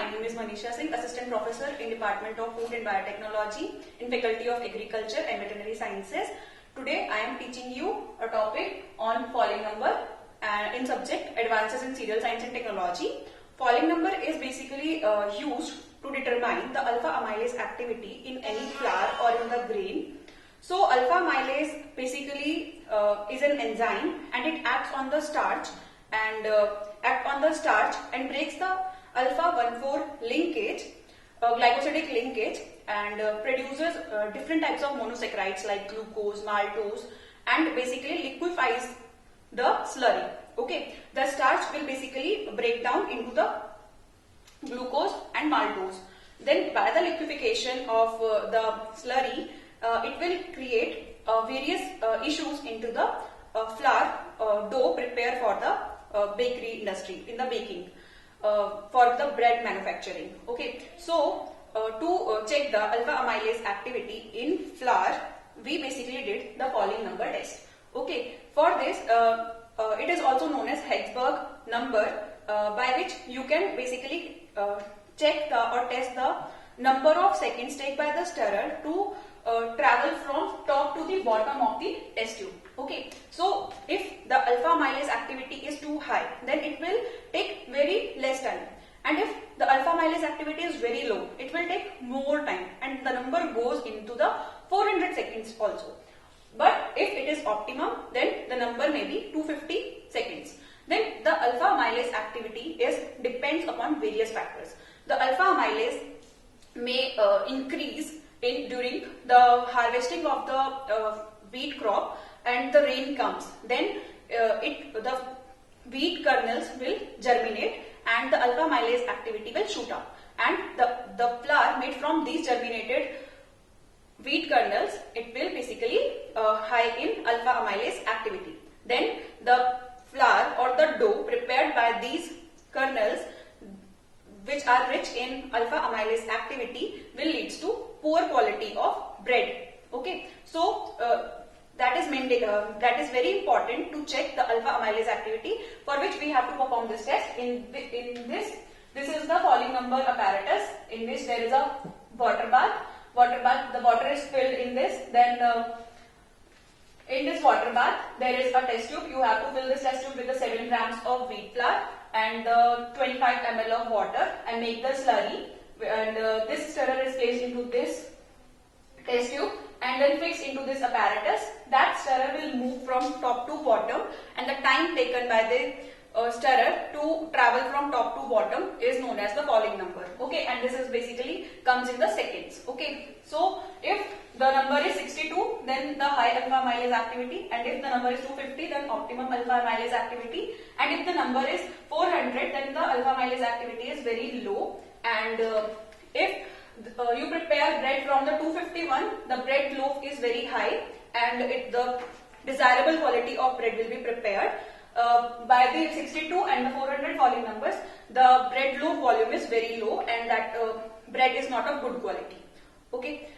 My name is Manisha Singh, Assistant Professor in Department of Food and Biotechnology in Faculty of Agriculture and Veterinary Sciences. Today I am teaching you a topic on falling number in subject Advances in Cereal Science and Technology. Falling number is basically used to determine the alpha amylase activity in any flour or in the grain. So alpha amylase basically is an enzyme and it acts on the starch and breaks the alpha 1,4 linkage, glycosidic linkage, and produces different types of monosaccharides like glucose, maltose, and basically liquefies the slurry. Okay, the starch will basically break down into the glucose and maltose. Then by the liquefaction of the slurry, it will create various issues into the flour dough prepared for the bakery industry, in the baking, for the bread manufacturing. Okay, so to check the alpha amylase activity in flour, we basically did the falling number test. Okay, for this it is also known as Hexberg number, by which you can basically check or test the number of seconds taken by the stirrer to travel from top to the bottom of the test tube. Okay, so if the alpha amylase activity is too high, then it will take very less time, and if the alpha amylase activity is very low, it will take more time, and the number goes into the 400 seconds also. But if it is optimum, then the number may be 250 seconds. Then the alpha amylase activity depends upon various factors. The alpha amylase may increase during the harvesting of the wheat crop, and the rain comes. Then the wheat kernels will germinate and the alpha amylase activity will shoot up. And the flour made from these germinated wheat kernels, it will basically high in alpha amylase activity. Then the flour or the dough prepared by these kernels, which are rich in alpha amylase activity, will lead to poor quality of bread. Okay, so that is very important to check the alpha amylase activity, for which we have to perform this test. This is the falling number apparatus, in which there is a water bath. The water is filled in this. Then in this water bath there is a test tube. You have to fill this test tube with the 7 grams of wheat flour and 25 ml of water and make the slurry. And this stirrer is placed into this test tube and then fixed into this apparatus. That stirrer will move from top to bottom, and the time taken by the stirrer to travel from top to bottom is known as the falling number. Okay, and this is basically comes in the seconds. Okay, so if the number is 62, then the high alpha amylase activity, and if the number is 250, then optimum alpha amylase activity, and if the number is 400, then the alpha amylase activity is very low. And if you prepare bread from the 251, the bread loaf is very high, and the desirable quality of bread will be prepared. By the 62 and the 400 falling numbers, the bread loaf volume is very low, and that bread is not of good quality. Okay,